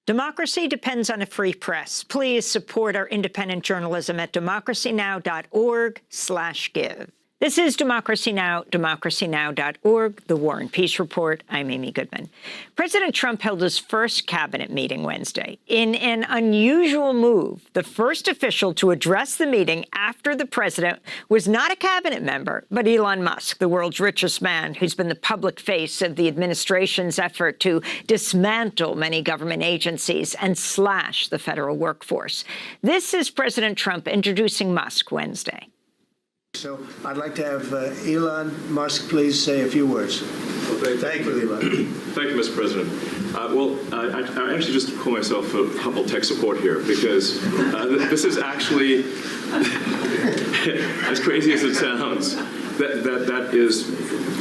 Democracy depends on a free press. Please support our independent journalism at democracynow.org/give. This is Democracy Now!, democracynow.org, The War and Peace Report. I'm Amy Goodman. President Trump held his first cabinet meeting Wednesday. In an unusual move, the first official to address the meeting after the president was not a cabinet member, but Elon Musk, the world's richest man, who's been the public face of the administration's effort to dismantle many government agencies and slash the federal workforce. This is President Trump introducing Musk Wednesday. So I'd like to have Elon Musk please say a few words. Well, thank you, Elon. Thank you, Mr. President. I actually just call myself a humble tech support here because this is actually, as crazy as it sounds, that is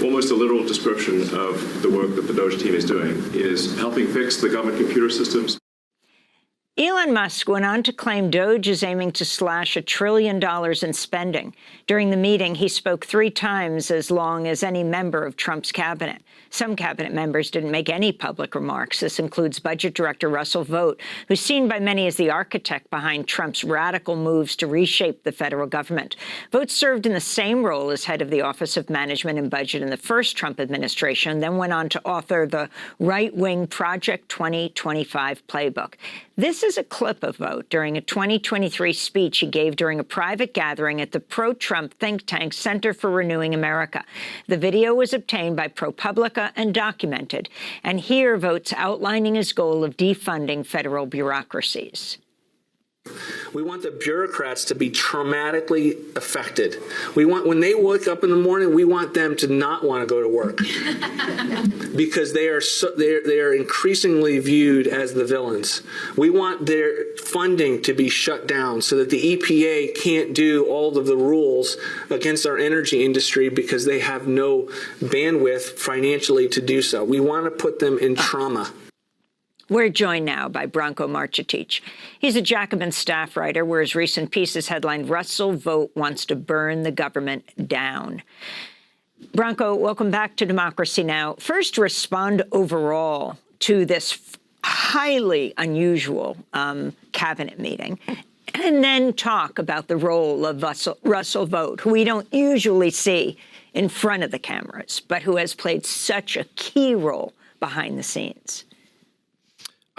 almost a literal description of the work that the Doge team is doing, is helping fix the government computer systems. Elon Musk went on to claim Doge is aiming to slash $1 trillion in spending. During the meeting, he spoke 3 times as long as any member of Trump's cabinet. Some cabinet members didn't make any public remarks. This includes Budget Director Russell Vought, who's seen by many as the architect behind Trump's radical moves to reshape the federal government. Vought served in the same role as head of the Office of Management and Budget in the first Trump administration, then went on to author the right-wing Project 2025 playbook. This is a clip of Vought during a 2023 speech he gave during a private gathering at the pro-Trump think tank Center for Renewing America. The video was obtained by ProPublica and documented. And here, Vought's outlining his goal of defunding federal bureaucracies. We want the bureaucrats to be traumatically affected. We want, when they wake up in the morning, we want them to not want to go to work because they are increasingly viewed as the villains. We want their funding to be shut down so that the EPA can't do all of the rules against our energy industry because they have no bandwidth financially to do so. We want to put them in trauma. We're joined now by Branko Marcetic. He's a Jacobin staff writer, where his recent piece is headlined, "Russell Vought Wants to Burn the Government Down." Branko, welcome back to Democracy Now! First, respond overall to this highly unusual cabinet meeting, and then talk about the role of Russell Vought, who we don't usually see in front of the cameras, but who has played such a key role behind the scenes.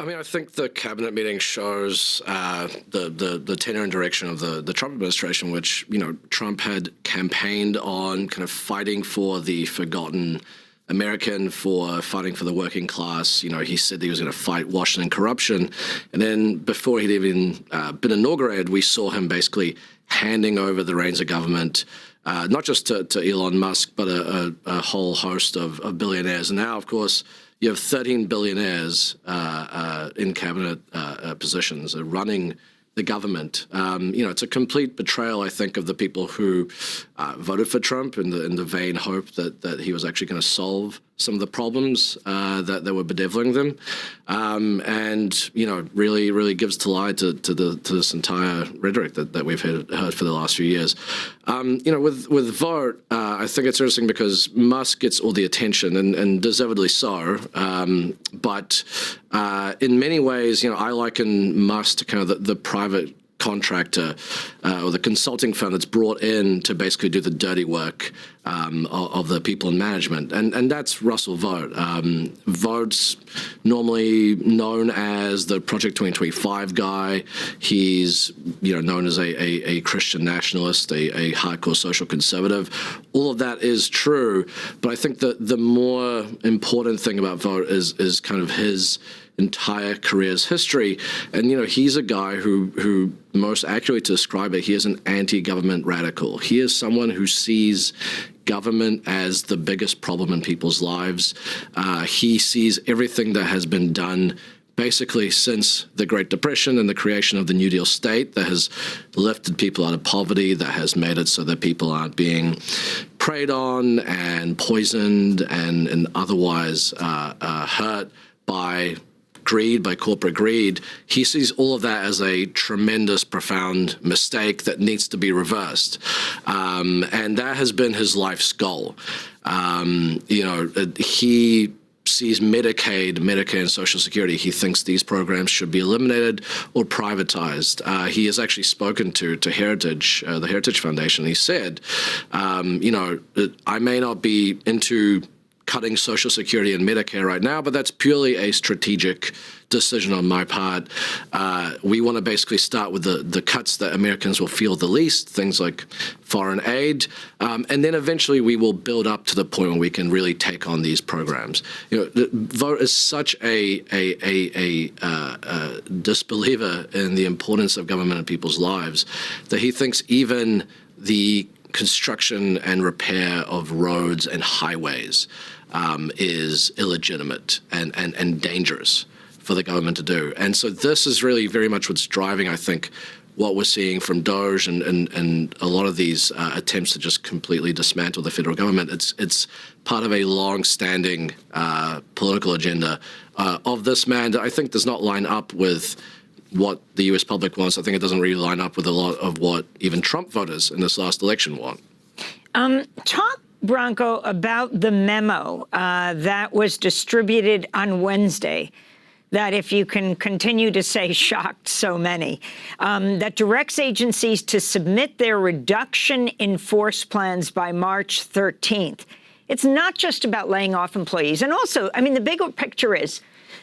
I mean, I think the cabinet meeting shows the tenor and direction of the Trump administration, which, you know, Trump had campaigned on kind of fighting for the forgotten American, for fighting for the working class. You know, he said he was going to fight Washington corruption. And then before he'd even been inaugurated, we saw him basically handing over the reins of government, not just to Elon Musk, but a whole host of billionaires. And now, of course, you have 13 billionaires in cabinet positions running the government. You know, it's a complete betrayal, I think, of the people who voted for Trump in the vain hope that he was actually going to solve some of the problems that were bedeviling them, and you know, really gives to lie to this entire rhetoric that we've heard for the last few years. You know, with Vought, I think it's interesting because Musk gets all the attention, and deservedly so. But in many ways, you know, I liken Musk to kind of the private contractor or the consulting firm that's brought in to basically do the dirty work of the people in management, and that's Russell Vought. Vought's normally known as the Project 2025 guy. He's, you know, known as a Christian nationalist, a hardcore social conservative. All of that is true, but I think that the more important thing about Vought is kind of his entire career's history. And, you know, he's a guy who most accurately to describe it, he is an anti-government radical. He is someone who sees government as the biggest problem in people's lives. He sees everything that has been done basically since the Great Depression and the creation of the New Deal state that has lifted people out of poverty, that has made it so that people aren't being preyed on and poisoned and otherwise hurt by greed, by corporate greed. He sees all of that as a tremendous, profound mistake that needs to be reversed. And that has been his life's goal. You know, he sees Medicaid, Medicare, and Social Security. He thinks these programs should be eliminated or privatized. He has actually spoken to Heritage, the Heritage Foundation. He said, I may not be into cutting Social Security and Medicare right now, but that's purely a strategic decision on my part. We want to basically start with the cuts that Americans will feel the least, things like foreign aid, and then eventually we will build up to the point where we can really take on these programs. The vote is such a disbeliever in the importance of government in people's lives that he thinks even the construction and repair of roads and highways is illegitimate and dangerous for the government to do. And so this is really very much what's driving, I think, what we're seeing from DOGE and a lot of these attempts to just completely dismantle the federal government. It's part of a long-standing political agenda of this man that I think does not line up with what the U.S. public wants. I think it doesn't really line up with a lot of what even Trump voters in this last election want. Talk, Branko, about the memo that was distributed on Wednesday, that, if you can continue to say shocked so many, that directs agencies to submit their reduction in force plans by March 13th. It's not just about laying off employees. And also, I mean, the bigger picture is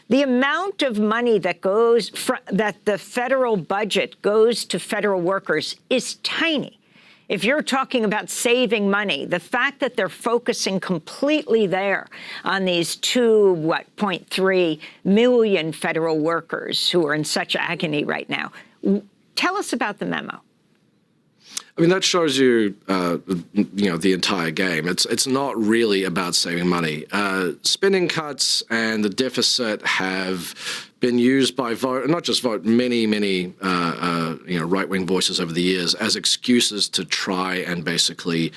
the amount of money that that the federal budget goes to federal workers is tiny. If you're talking about saving money, the fact that they're focusing completely there on these 2.3 million federal workers who are in such agony right now. Tell us about the memo. I mean, that shows you, the entire game. It's not really about saving money. Spending cuts and the deficit have been used by many right-wing voices over the years as excuses to try and basically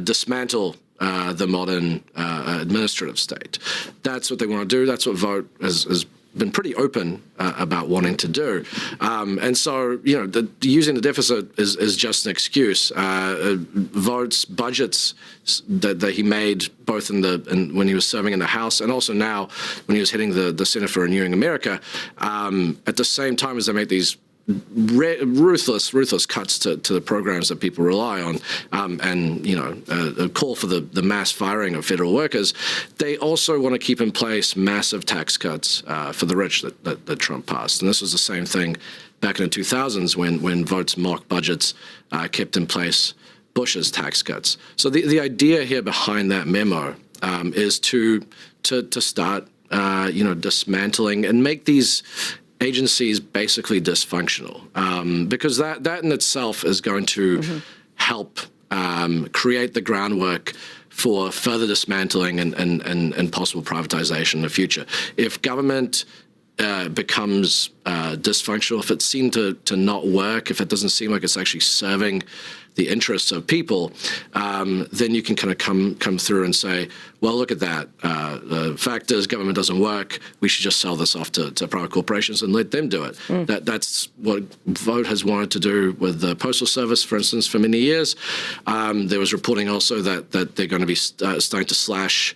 dismantle the modern administrative state. That's what they want to do. That's what Vote has been pretty open about wanting to do. And so, using the deficit is just an excuse. Vote's budgets that he made both when he was serving in the House and also now when he was heading the Center for Renewing America, at the same time as they make these ruthless cuts to the programs that people rely on, and a call for the mass firing of federal workers. They also want to keep in place massive tax cuts for the rich that Trump passed, and this was the same thing back in the 2000s when Vote's mock budgets kept in place Bush's tax cuts. So the idea here behind that memo is to start dismantling and make these agencies basically dysfunctional, because that in itself is going to help create the groundwork for further dismantling and possible privatization in the future. If government becomes dysfunctional, if it's seen to not work, if it doesn't seem like it's actually serving the interests of people, then you can kind of come through and say, well, look at that. The fact is, government doesn't work. We should just sell this off to private corporations and let them do it. That's what Vote has wanted to do with the Postal Service, for instance, for many years. There was reporting also that they're going to be starting to slash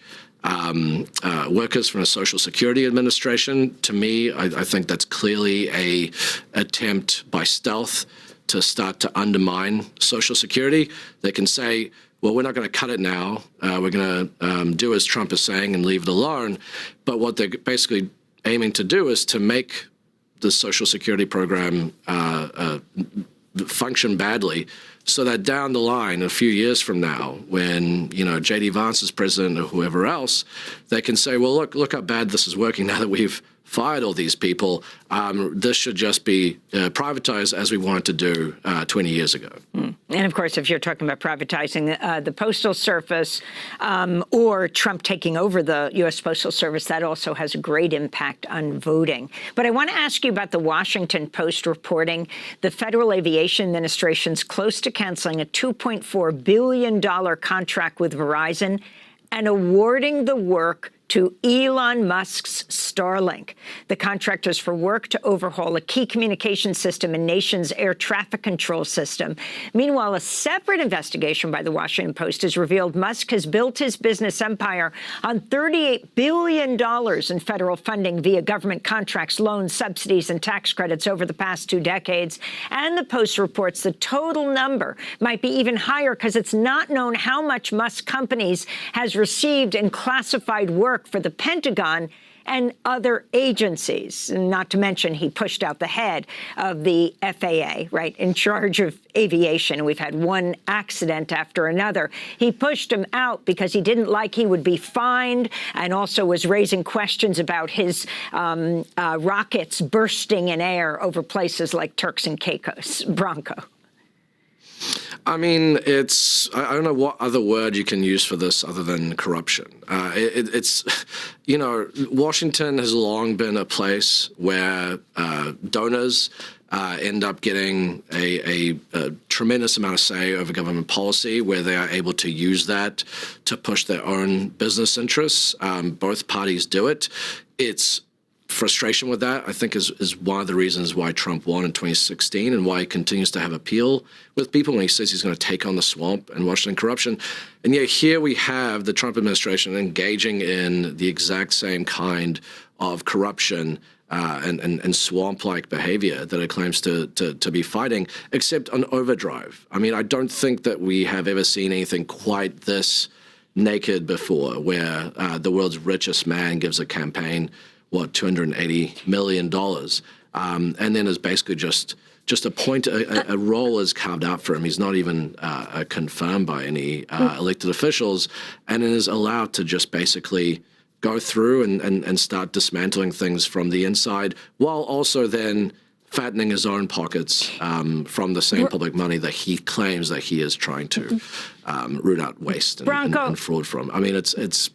workers from the Social Security Administration. To me, I think that's clearly an attempt by stealth to start to undermine Social Security. They can say, well, we're not going to cut it now. We're going to do as Trump is saying and leave it alone. But what they're basically aiming to do is to make the Social Security program function badly, so that down the line, a few years from now, when J.D. Vance is president or whoever else, they can say, well, look how bad this is working now that we've fired all these people. This should just be privatized as we wanted to do 20 years ago. And of course, if you're talking about privatizing the Postal Service or Trump taking over the U.S. Postal Service, that also has a great impact on voting. But I want to ask you about the Washington Post reporting the Federal Aviation Administration's close to canceling a $2.4 billion contract with Verizon and awarding the work to Elon Musk's Starlink. The contract is for work to overhaul a key communication system in nation's air traffic control system. Meanwhile, a separate investigation by the Washington Post has revealed Musk has built his business empire on $38 billion in federal funding via government contracts, loans, subsidies, and tax credits over the past 2 decades. And the Post reports the total number might be even higher because it's not known how much Musk Companies has received in classified work for the Pentagon and other agencies. Not to mention, he pushed out the head of the FAA, right, in charge of aviation. We've had one accident after another. He pushed him out because he didn't like he would be fined, and also was raising questions about his rockets bursting in air over places like Turks and Caicos. Branko. I mean, I don't know what other word you can use for this other than corruption. It's, you know, Washington has long been a place where donors end up getting a tremendous amount of say over government policy, where they are able to use that to push their own business interests. Both parties do it. It's frustration with that, I think, is one of the reasons why Trump won in 2016 and why he continues to have appeal with people when he says he's going to take on the swamp and Washington corruption. And yet here we have the Trump administration engaging in the exact same kind of corruption and swamp-like behavior that it claims to be fighting, except on overdrive. I mean, I don't think that we have ever seen anything quite this naked before, where the world's richest man gives a campaign $280 million, and then is basically just a role is carved out for him. He's not even confirmed by any elected officials, and then is allowed to just basically go through and start dismantling things from the inside, while also then fattening his own pockets from the same public money that he claims that he is trying to root out waste and fraud from. I mean, it's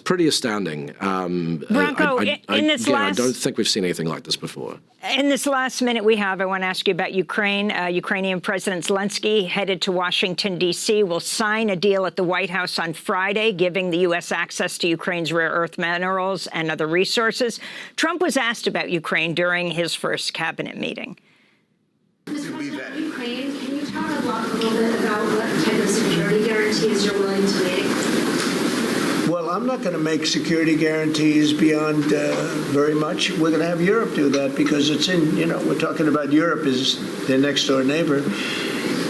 pretty astounding. Branko, I don't think we've seen anything like this before. In this last minute we have, I want to ask you about Ukraine. Ukrainian President Zelensky, headed to Washington, D.C., will sign a deal at the White House on Friday, giving the U.S. access to Ukraine's rare earth minerals and other resources. Trump was asked about Ukraine during his first cabinet meeting. Mr. President, Ukraine, can you talk a little bit about what type of security guarantees you're willing to make? Well, I'm not going to make security guarantees beyond very much. We're going to have Europe do that because it's in, we're talking about Europe as their next door neighbor.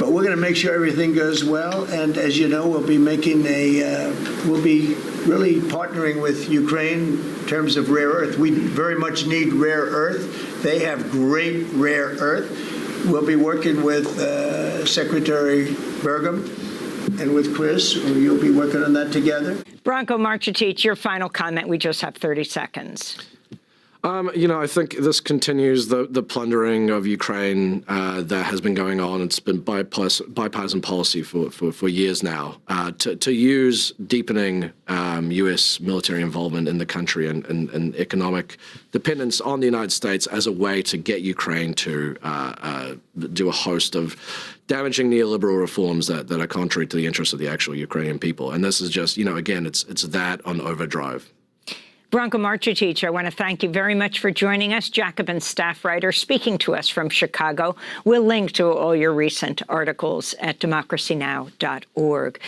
But we're going to make sure everything goes well. And as you know, we'll be we'll be really partnering with Ukraine in terms of rare earth. We very much need rare earth. They have great rare earth. We'll be working with Secretary Burgum and with Chris. You'll be working on that together. Branko Marcetic, your final comment. We just have 30 seconds. I think this continues the plundering of Ukraine that has been going on. It's been bipartisan policy for years now to use deepening U.S. military involvement in the country and economic dependence on the United States as a way to get Ukraine to do a host of damaging neoliberal reforms that are contrary to the interests of the actual Ukrainian people. And this is just, again, it's that on overdrive. Branko Marcetic, I want to thank you very much for joining us. Jacobin staff writer speaking to us from Chicago. We'll link to all your recent articles at democracynow.org.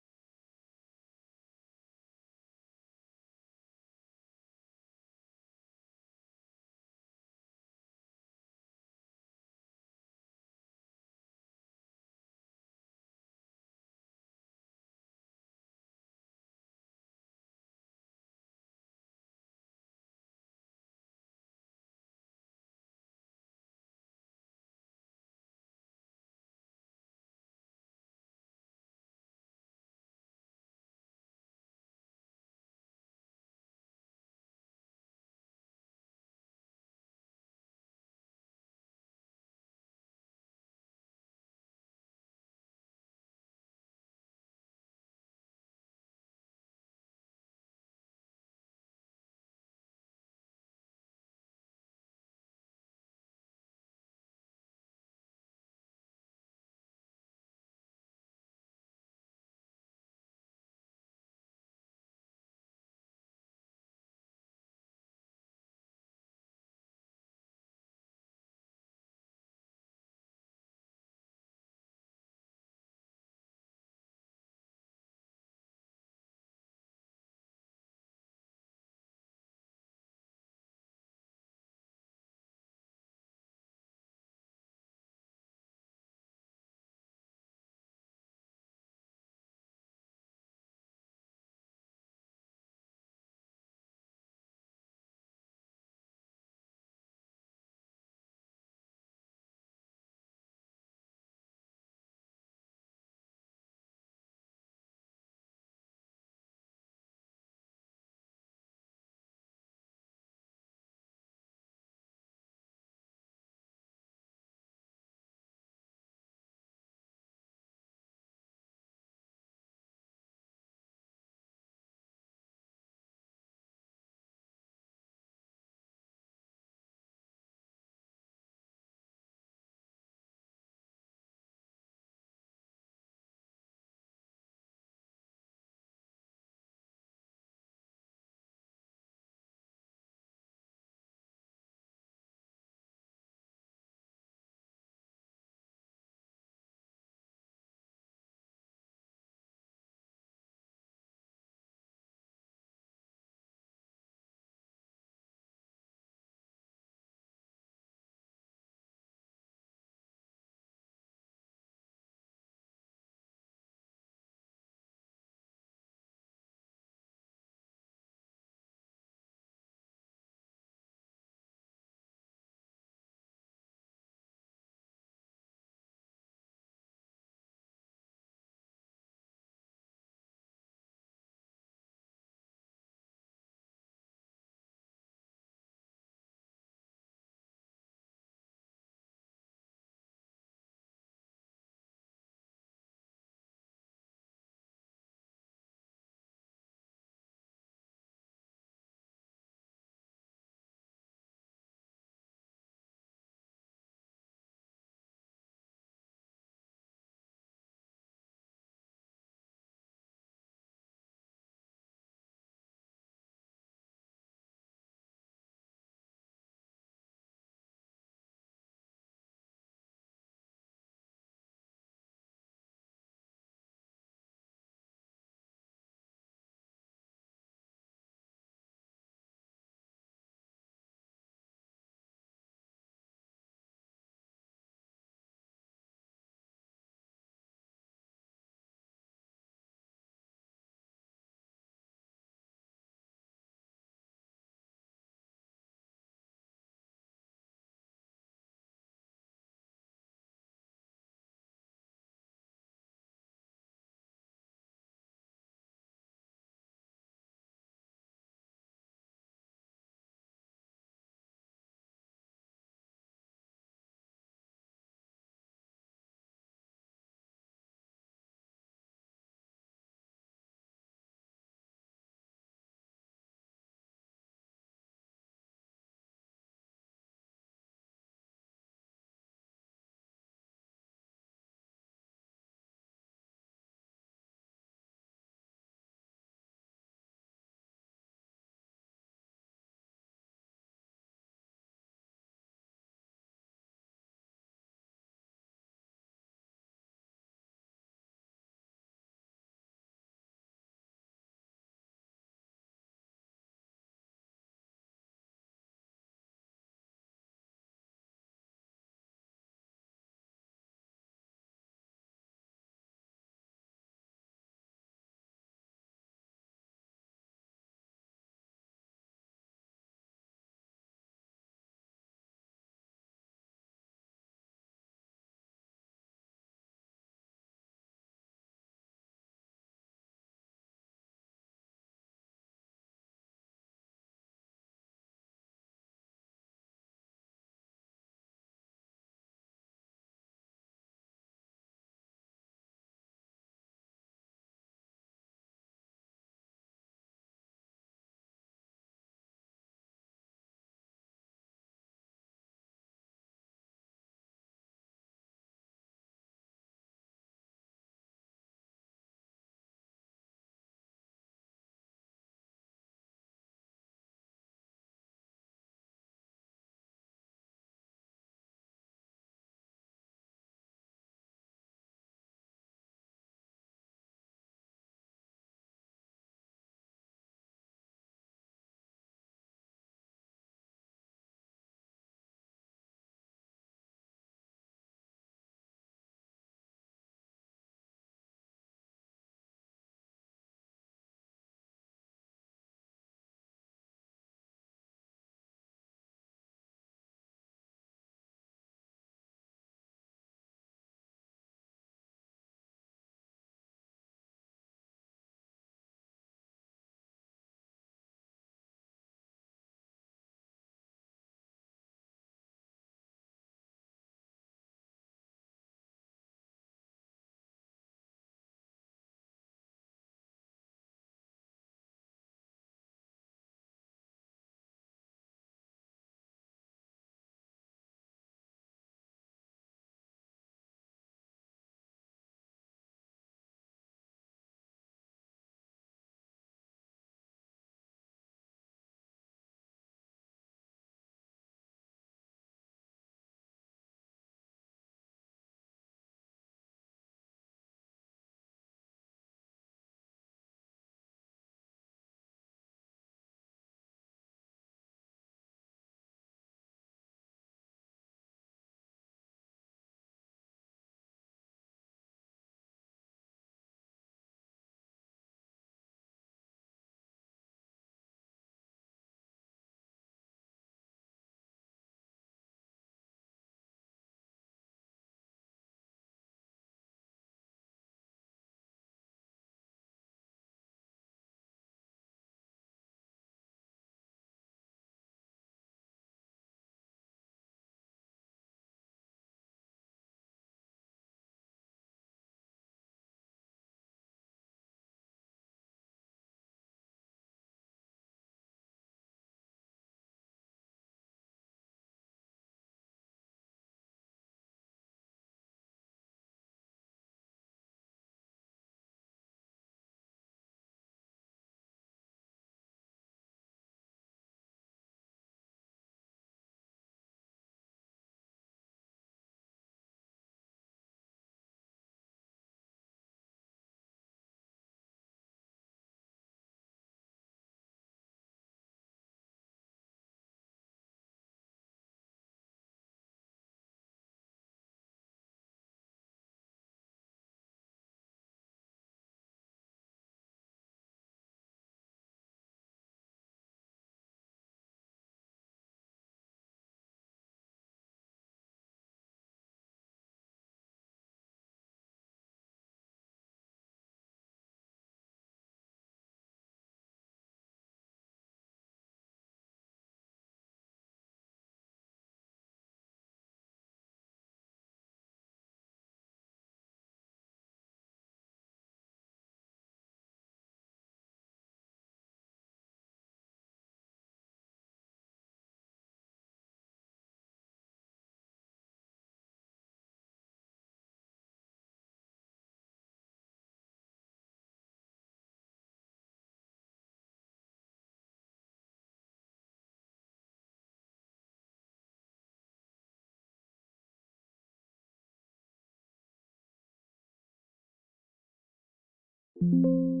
you.